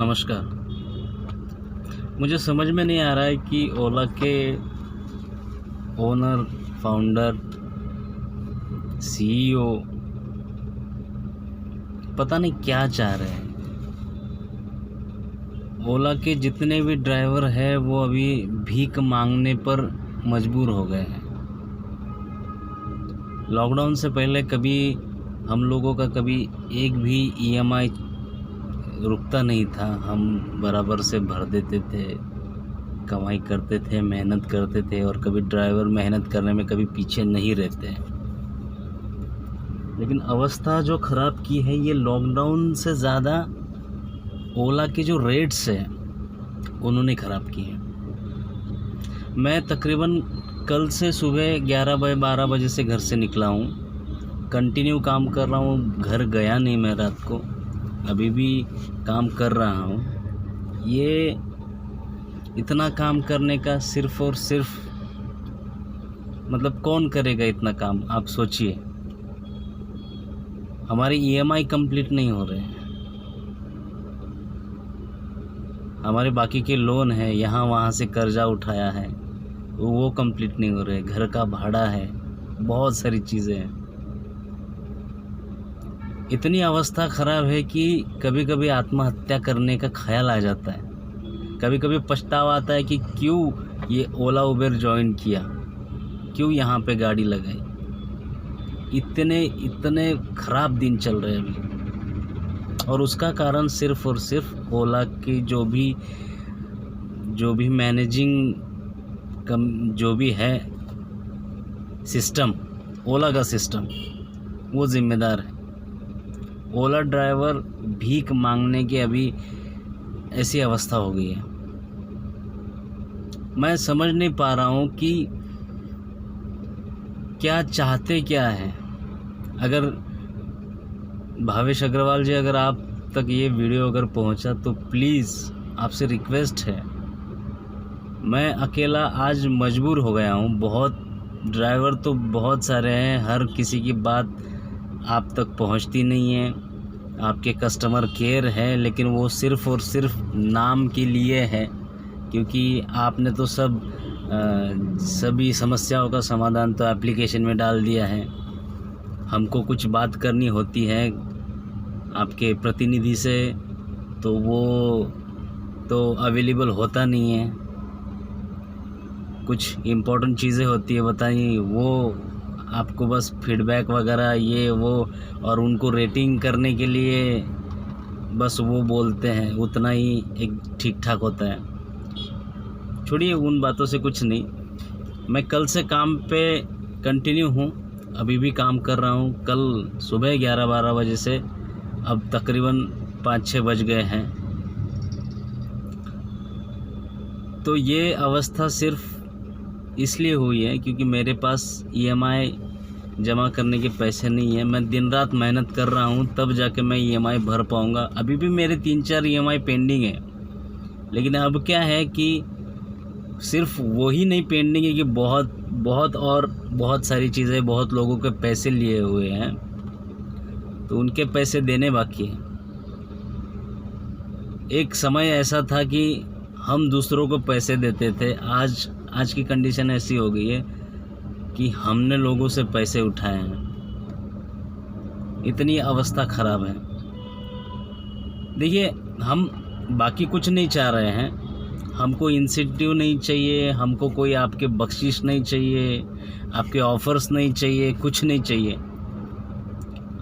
नमस्कार। मुझे समझ में नहीं आ रहा है कि ओला के ओनर, फाउंडर, सीईओ पता नहीं क्या चाह रहे हैं। ओला के जितने भी ड्राइवर हैं वो अभी भीख मांगने पर मजबूर हो गए हैं। लॉकडाउन से पहले कभी हम लोगों का कभी एक भी ईएमआई रुकता नहीं था। हम बराबर से भर देते थे, कमाई करते थे, मेहनत करते थे और कभी ड्राइवर मेहनत करने में कभी पीछे नहीं रहते। लेकिन अवस्था जो ख़राब की है ये लॉकडाउन से ज़्यादा ओला के जो रेट्स हैं उन्होंने ख़राब की है। मैं तकरीबन कल से सुबह 11-12 बजे से घर से निकला हूँ। कंटिन्यू काम कर रहा हूँ, घर गया नहीं मैं रात को, अभी भी काम कर रहा हूँ। ये इतना काम करने का सिर्फ़ और सिर्फ मतलब कौन करेगा इतना काम? आप सोचिए। हमारे ईएमआई कंप्लीट नहीं हो रहे हैं, हमारे बाकी के लोन है, यहाँ वहाँ से कर्जा उठाया है वो कंप्लीट नहीं हो रहे, घर का भाड़ा है, बहुत सारी चीज़ें हैं। इतनी अवस्था ख़राब है कि कभी कभी आत्महत्या करने का ख्याल आ जाता है। कभी कभी पछतावा आता है कि क्यों ये ओला उबेर ज्वाइन किया, क्यों यहाँ पे गाड़ी लगाई। इतने ख़राब दिन चल रहे हैं अभी, और उसका कारण सिर्फ़ और सिर्फ ओला की जो भी मैनेजिंग जो भी है सिस्टम, ओला का सिस्टम, वो ज़िम्मेदार है। ओला ड्राइवर भीख मांगने की अभी ऐसी अवस्था हो गई है। मैं समझ नहीं पा रहा हूँ कि क्या चाहते क्या है। अगर भावेश अग्रवाल जी, अगर आप तक ये वीडियो अगर पहुँचा तो प्लीज़ आपसे रिक्वेस्ट है। मैं अकेला आज मजबूर हो गया हूँ। बहुत ड्राइवर तो बहुत सारे हैं, हर किसी की बात आप तक पहुंचती नहीं है। आपके कस्टमर केयर है लेकिन वो सिर्फ़ और सिर्फ नाम के लिए है, क्योंकि आपने तो सभी समस्याओं का समाधान तो एप्लीकेशन में डाल दिया है। हमको कुछ बात करनी होती है आपके प्रतिनिधि से तो वो तो अवेलेबल होता नहीं है। कुछ इम्पोर्टेंट चीज़ें होती है, बताइए, वो आपको बस फीडबैक वगैरह ये वो, और उनको रेटिंग करने के लिए बस वो बोलते हैं, उतना ही एक ठीक ठाक होता है। छोड़िए उन बातों से, कुछ नहीं। मैं कल से काम पे कंटिन्यू हूँ, अभी भी काम कर रहा हूँ। कल सुबह 11-12 बजे से अब तकरीबन 5-6 बज गए हैं। तो ये अवस्था सिर्फ इसलिए हुई है क्योंकि मेरे पास ईएमआई जमा करने के पैसे नहीं है। मैं दिन रात मेहनत कर रहा हूँ तब जाके मैं ईएमआई भर पाऊँगा। अभी भी मेरे 3-4 ईएमआई पेंडिंग है। लेकिन अब क्या है कि सिर्फ वही नहीं पेंडिंग है कि बहुत सारी चीज़ें, बहुत लोगों के पैसे लिए हुए हैं तो उनके पैसे देने बाकी हैं। एक समय ऐसा था कि हम दूसरों को पैसे देते थे। आज की कंडीशन ऐसी हो गई है कि हमने लोगों से पैसे उठाए हैं। इतनी अवस्था ख़राब है। देखिए, हम बाकी कुछ नहीं चाह रहे हैं। हमको इंसेंटिव नहीं चाहिए, हमको कोई आपके बख्शिश नहीं चाहिए, आपके ऑफर्स नहीं चाहिए, कुछ नहीं चाहिए।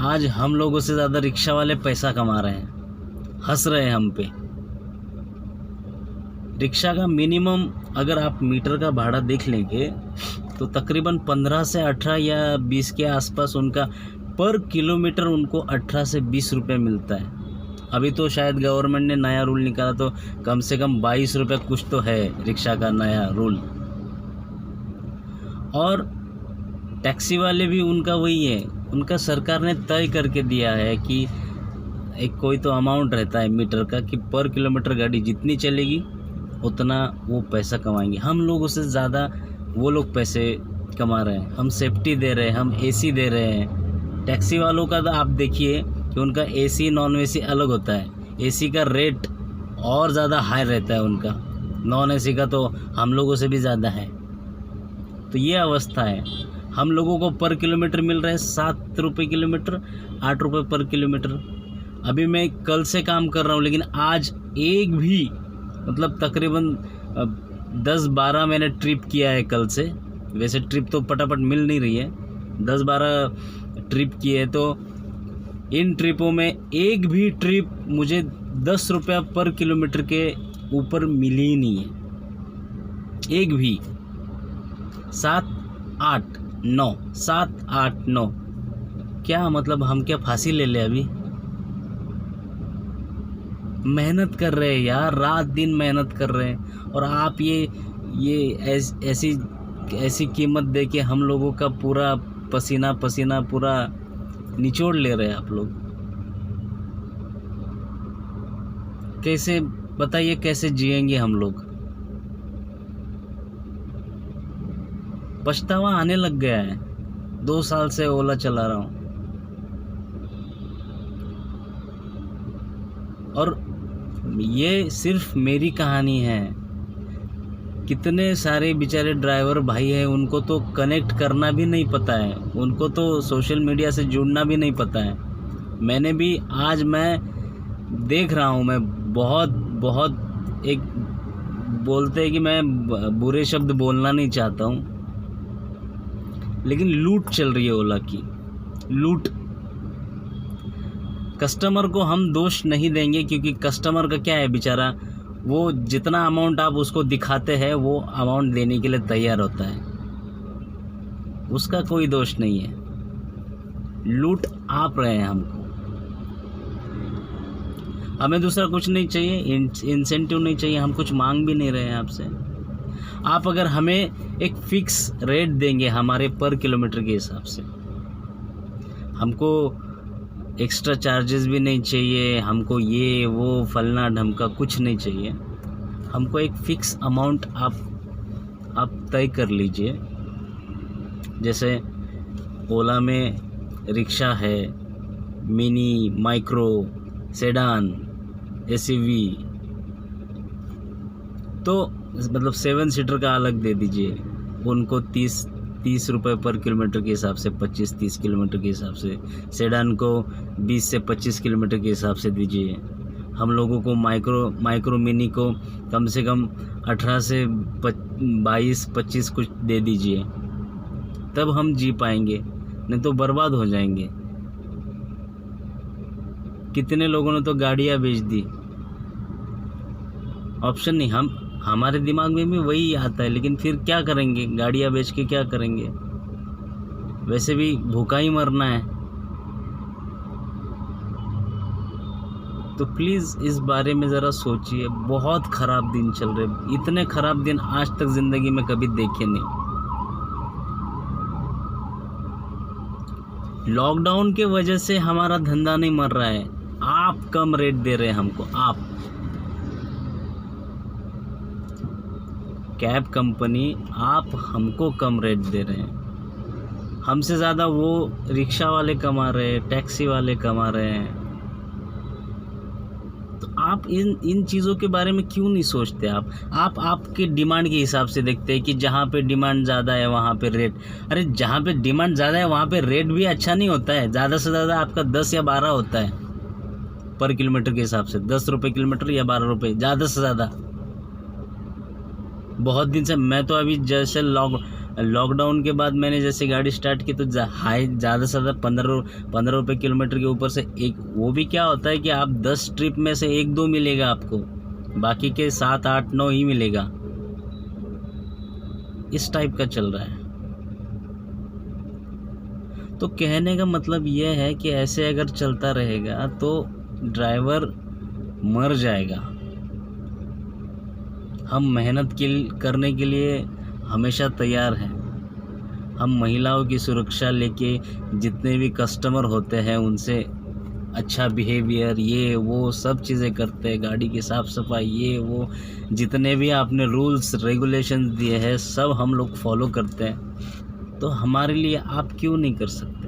आज हम लोगों से ज़्यादा रिक्शा वाले पैसा कमा रहे हैं, हंस रहे हैं हम पे। रिक्शा का मिनिमम अगर आप मीटर का भाड़ा देख लेंगे तो तकरीबन 15 से 18 या 20 के आसपास उनका पर किलोमीटर उनको 18 से 20 रुपये मिलता है। अभी तो शायद गवर्नमेंट ने नया रूल निकाला तो कम से कम 22 रुपये कुछ तो है रिक्शा का नया रूल। और टैक्सी वाले भी उनका वही है, उनका सरकार ने तय करके दिया है कि एक कोई तो अमाउंट रहता है मीटर का कि पर किलोमीटर गाड़ी जितनी चलेगी उतना वो पैसा कमाएंगे। हम लोगों से ज़्यादा वो लोग पैसे कमा रहे हैं। हम सेफ्टी दे रहे हैं, हम एसी दे रहे हैं। टैक्सी वालों का तो आप देखिए कि उनका एसी नॉन एसी अलग होता है। एसी का रेट और ज़्यादा हाई रहता है उनका, नॉन एसी का तो हम लोगों से भी ज़्यादा है। तो ये अवस्था है। हम लोगों को पर किलोमीटर मिल रहा है 7 रुपये किलोमीटर, 8 रुपये पर किलोमीटर। अभी मैं कल से काम कर रहा हूँ, लेकिन आज एक भी मतलब तकरीबन 10-12 मैंने ट्रिप किया है कल से। वैसे ट्रिप तो फटाफट मिल नहीं रही है, 10-12 ट्रिप की है, तो इन ट्रिपों में एक भी ट्रिप मुझे 10 रुपया पर किलोमीटर के ऊपर मिली ही नहीं है। एक भी 7, 8, 9, 7, 8, 9, क्या मतलब हम क्या फांसी ले ले? अभी मेहनत कर रहे हैं यार, रात दिन मेहनत कर रहे हैं, और आप ये ऐसी कीमत दे के हम लोगों का पूरा पसीना पूरा निचोड़ ले रहे हैं आप लोग। कैसे बताइए, कैसे जिएंगे हम लोग? पछतावा आने लग गया है। 2 साल से ओला चला रहा हूँ, और ये सिर्फ मेरी कहानी है। कितने सारे बेचारे ड्राइवर भाई हैं, उनको तो कनेक्ट करना भी नहीं पता है, उनको तो सोशल मीडिया से जुड़ना भी नहीं पता है। मैंने भी आज मैं देख रहा हूँ, मैं बहुत एक बोलते हैं कि मैं बुरे शब्द बोलना नहीं चाहता हूँ, लेकिन लूट चल रही है ओला की, लूट। कस्टमर को हम दोष नहीं देंगे, क्योंकि कस्टमर का क्या है बेचारा, वो जितना अमाउंट आप उसको दिखाते हैं वो अमाउंट देने के लिए तैयार होता है, उसका कोई दोष नहीं है। लूट आप रहे हैं हमको। हमें दूसरा कुछ नहीं चाहिए, इंसेंटिव नहीं चाहिए, हम कुछ मांग भी नहीं रहे हैं आपसे। आप अगर हमें एक फिक्स रेट देंगे हमारे पर किलोमीटर के हिसाब से, हमको एक्स्ट्रा चार्जेस भी नहीं चाहिए, हमको ये वो फलना ढमका कुछ नहीं चाहिए, हमको एक फिक्स अमाउंट आप तय कर लीजिए। जैसे ओला में रिक्शा है, मिनी, माइक्रो, सेडान, एसयूवी, तो मतलब 7 सीटर का अलग दे दीजिए, उनको 30 रुपये पर किलोमीटर के हिसाब से, 25-30 किलोमीटर के हिसाब से। सेडान को 20 से 25 किलोमीटर के हिसाब से दीजिए। हम लोगों को माइक्रो मिनी को कम से कम 18 से 22-25 कुछ दे दीजिए, तब हम जी पाएंगे, नहीं तो बर्बाद हो जाएंगे। कितने लोगों ने तो गाड़ियाँ बेच दी, ऑप्शन नहीं। हमारे दिमाग में भी वही आता है, लेकिन फिर क्या करेंगे, गाड़ियाँ बेच के क्या करेंगे? वैसे भी भूखा ही मरना है। तो प्लीज़ इस बारे में ज़रा सोचिए। बहुत ख़राब दिन चल रहे, इतने ख़राब दिन आज तक ज़िंदगी में कभी देखे नहीं। लॉकडाउन के वजह से हमारा धंधा नहीं मर रहा है, आप कम रेट दे रहे हैं हमको। आप कैब कंपनी, आप हमको कम रेट दे रहे हैं। हमसे ज़्यादा वो रिक्शा वाले कमा रहे हैं, टैक्सी वाले कमा रहे हैं। तो आप इन चीज़ों के बारे में क्यों नहीं सोचते? आप आपके डिमांड के हिसाब से देखते हैं कि जहाँ पे डिमांड ज़्यादा है वहाँ पे रेट। अरे जहाँ पे डिमांड ज़्यादा है वहाँ पे रेट भी अच्छा नहीं होता है। ज़्यादा से ज़्यादा आपका 10 या 12 होता है पर किलोमीटर के हिसाब से, 10 रुपये किलोमीटर या 12 रुपये ज़्यादा से ज़्यादा। बहुत दिन से मैं तो अभी जैसे लॉकडाउन के बाद मैंने जैसे गाड़ी स्टार्ट की, तो ज़्यादा से ज़्यादा 15 रुपये किलोमीटर के ऊपर से एक, वो भी क्या होता है कि आप 10 ट्रिप में से 1-2 मिलेगा आपको, बाकी के 7, 8, 9 ही मिलेगा। इस टाइप का चल रहा है। तो कहने का मतलब ये है कि ऐसे अगर चलता रहेगा तो ड्राइवर मर जाएगा। हम मेहनत करने के लिए हमेशा तैयार हैं। हम महिलाओं की सुरक्षा लेके जितने भी कस्टमर होते हैं उनसे अच्छा बिहेवियर, ये वो सब चीज़ें करते हैं, गाड़ी की साफ़ सफाई, ये वो जितने भी आपने रूल्स रेगुलेशंस दिए हैं सब हम लोग फॉलो करते हैं। तो हमारे लिए आप क्यों नहीं कर सकते?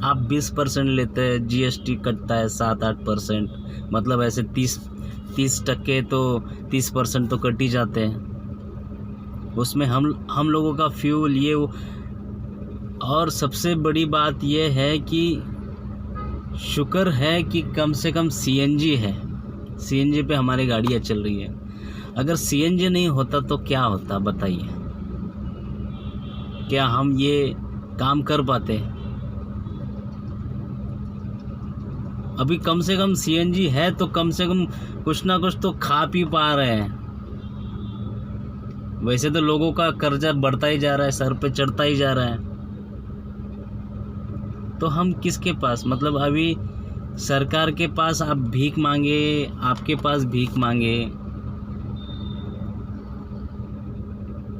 आप 20% लेते हैं, जीएसटी कटता है 7-8%, मतलब ऐसे 30% तो 30% तो कट ही जाते हैं उसमें। हम लोगों का फ्यूल ये वो। और सबसे बड़ी बात ये है कि शुक्र है कि कम से कम सीएनजी है, सीएनजी पे हमारी गाड़ियाँ चल रही है। अगर सीएनजी नहीं होता तो क्या होता बताइए, क्या हम ये काम कर पाते? अभी कम से कम सीएनजी है तो कम से कम कुछ ना कुछ तो खा पी पा रहे हैं। वैसे तो लोगों का कर्जा बढ़ता ही जा रहा है, सर पे चढ़ता ही जा रहा है। तो हम किसके पास, मतलब अभी सरकार के पास आप भीख मांगे, आपके पास भीख मांगे,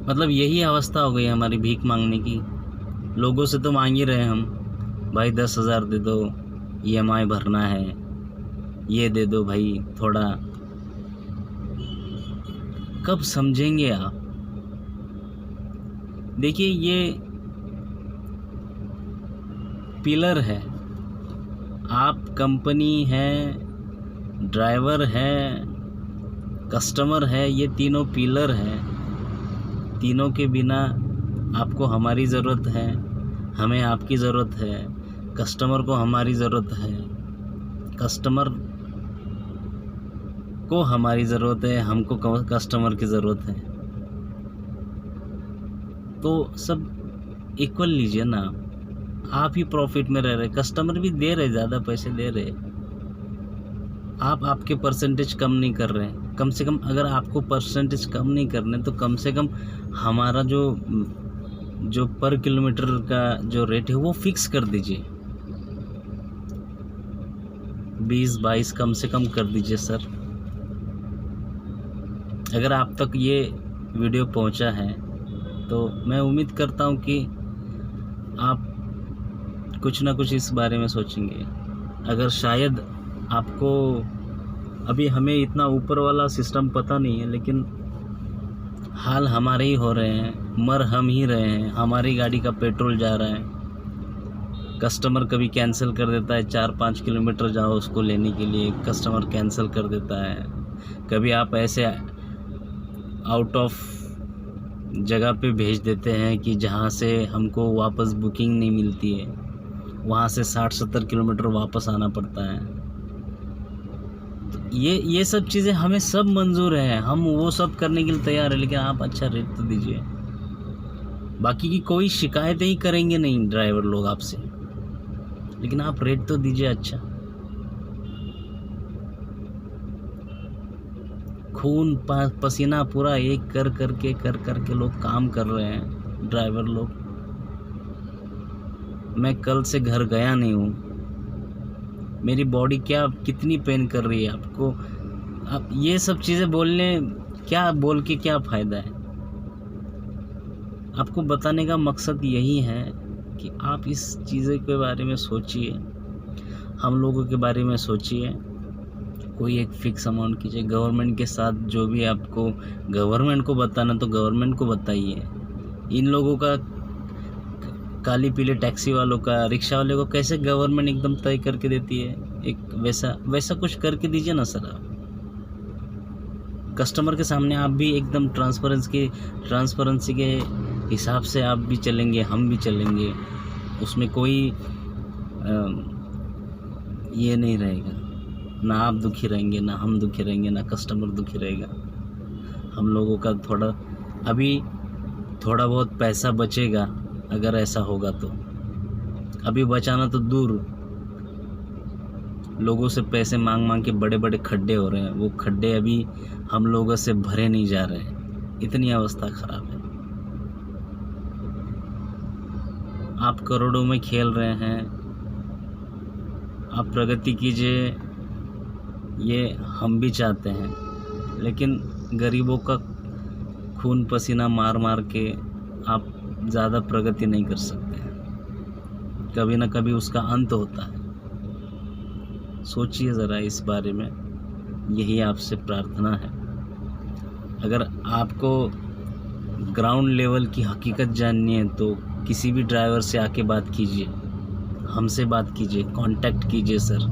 मतलब यही अवस्था हो गई हमारी भीख मांगने की। लोगों से तो मांग ही रहे हम, भाई 10,000 दे दो, EMI भरना है, ये दे दो भाई थोड़ा। कब समझेंगे आप? देखिए ये पिलर है, आप कंपनी है, ड्राइवर है, कस्टमर है, ये तीनों पिलर हैं। तीनों के बिना आपको हमारी ज़रूरत है, हमें आपकी ज़रूरत है, कस्टमर को हमारी ज़रूरत है, कस्टमर को हमारी ज़रूरत है, हमको कस्टमर की ज़रूरत है। तो सब इक्वल लीजिए ना, आप ही प्रॉफिट में रह रहे, कस्टमर भी दे रहे, ज़्यादा पैसे दे रहे, आप आपके परसेंटेज कम नहीं कर रहे हैं। कम से कम अगर आपको परसेंटेज कम नहीं करने तो कम से कम हमारा जो पर किलोमीटर का जो रेट है वो फिक्स कर दीजिए, 20-22 कम से कम कर दीजिए सर। अगर आप तक ये वीडियो पहुंचा है तो मैं उम्मीद करता हूं कि आप कुछ ना कुछ इस बारे में सोचेंगे। अगर शायद आपको, अभी हमें इतना ऊपर वाला सिस्टम पता नहीं है, लेकिन हाल हमारे ही हो रहे हैं, मर हम ही रहे हैं, हमारी गाड़ी का पेट्रोल जा रहा है। कस्टमर कभी कैंसिल कर देता है, 4-5 किलोमीटर जाओ उसको लेने के लिए, कस्टमर कैंसिल कर देता है। कभी आप ऐसे आउट ऑफ जगह पे भेज देते हैं कि जहाँ से हमको वापस बुकिंग नहीं मिलती है, वहाँ से 60-70 किलोमीटर वापस आना पड़ता है। तो ये सब चीज़ें हमें सब मंजूर है, हम वो सब करने के लिए तैयार है, लेकिन आप अच्छा रेट तो दीजिए। बाकी की कोई शिकायतें ही करेंगे नहीं ड्राइवर लोग आपसे, लेकिन आप रेट तो दीजिए अच्छा। खून पसीना पूरा एक कर करके लोग काम कर रहे हैं, ड्राइवर लोग। मैं कल से घर गया नहीं हूँ, मेरी बॉडी कितनी पेन कर रही है आपको। आप ये सब चीज़ें बोल के क्या फ़ायदा है? आपको बताने का मकसद यही है कि आप इस चीज़ों के बारे में सोचिए, हम लोगों के बारे में सोचिए, कोई एक फ़िक्स अमाउंट कीजिए। गवर्नमेंट के साथ जो भी आपको गवर्नमेंट को बताना तो गवर्नमेंट को बताइए। इन लोगों का, काली पीले टैक्सी वालों का, रिक्शा वाले को कैसे गवर्नमेंट एकदम तय करके देती है, एक वैसा कुछ करके दीजिए ना सर। आप कस्टमर के सामने आप भी एकदम ट्रांसपेरेंसी के हिसाब से आप भी चलेंगे, हम भी चलेंगे, उसमें कोई ये नहीं रहेगा, ना आप दुखी रहेंगे, ना हम दुखी रहेंगे, ना कस्टमर दुखी रहेगा। हम लोगों का थोड़ा बहुत पैसा बचेगा अगर ऐसा होगा तो। अभी बचाना तो दूर, लोगों से पैसे मांग के बड़े बड़े खड्डे हो रहे हैं, वो खड्डे अभी हम लोगों से भरे नहीं जा रहे हैं, इतनी अवस्था खराब है। आप करोड़ों में खेल रहे हैं, आप प्रगति कीजिए, ये हम भी चाहते हैं, लेकिन गरीबों का खून पसीना मार के आप ज़्यादा प्रगति नहीं कर सकते हैं, कभी ना कभी उसका अंत होता है। सोचिए ज़रा इस बारे में, यही आपसे प्रार्थना है। अगर आपको ग्राउंड लेवल की हकीकत जाननी है तो किसी भी ड्राइवर से आके बात कीजिए, हमसे बात कीजिए, कांटेक्ट कीजिए सर।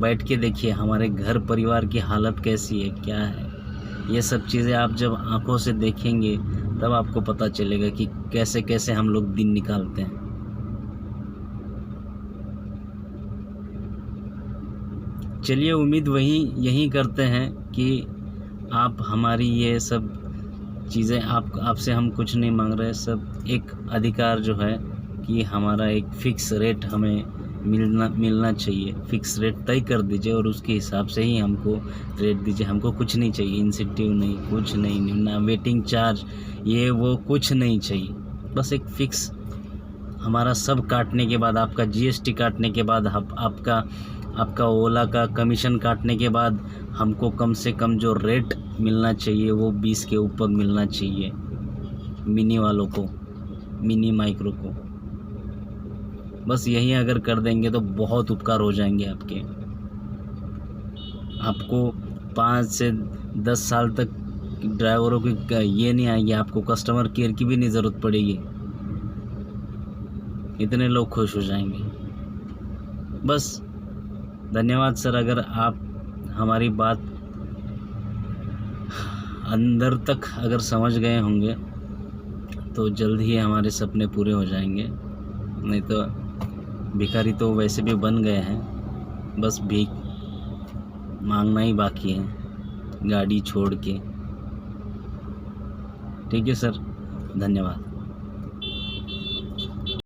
बैठ के देखिए हमारे घर परिवार की हालत कैसी है, क्या है। ये सब चीज़ें आप जब आंखों से देखेंगे तब आपको पता चलेगा कि कैसे कैसे हम लोग दिन निकालते हैं। चलिए, उम्मीद यही करते हैं कि आप हमारी ये सब चीज़ें, आपसे हम कुछ नहीं मांग रहे, सब एक अधिकार जो है कि हमारा एक फ़िक्स रेट हमें मिलना चाहिए। फ़िक्स रेट तय कर दीजिए और उसके हिसाब से ही हमको रेट दीजिए। हमको कुछ नहीं चाहिए, इंसेंटिव नहीं, कुछ नहीं, ना वेटिंग चार्ज, ये वो कुछ नहीं चाहिए। बस एक फ़िक्स, हमारा सब काटने के बाद, आपका जीएसटी काटने के बाद, आपका ओला का कमीशन काटने के बाद हमको कम से कम जो रेट मिलना चाहिए वो 20 के ऊपर मिलना चाहिए मिनी वालों को, मिनी माइक्रो को। बस यही अगर कर देंगे तो बहुत उपकार हो जाएंगे आपके। आपको 5 से 10 साल तक ड्राइवरों की ये नहीं आएगी, आपको कस्टमर केयर की भी नहीं ज़रूरत पड़ेगी, इतने लोग खुश हो जाएंगे। बस धन्यवाद सर। अगर आप हमारी बात अंदर तक अगर समझ गए होंगे तो जल्द ही हमारे सपने पूरे हो जाएंगे। नहीं तो भिखारी तो वैसे भी बन गए हैं, बस भीख मांगना ही बाकी है गाड़ी छोड़ के। ठीक है सर, धन्यवाद।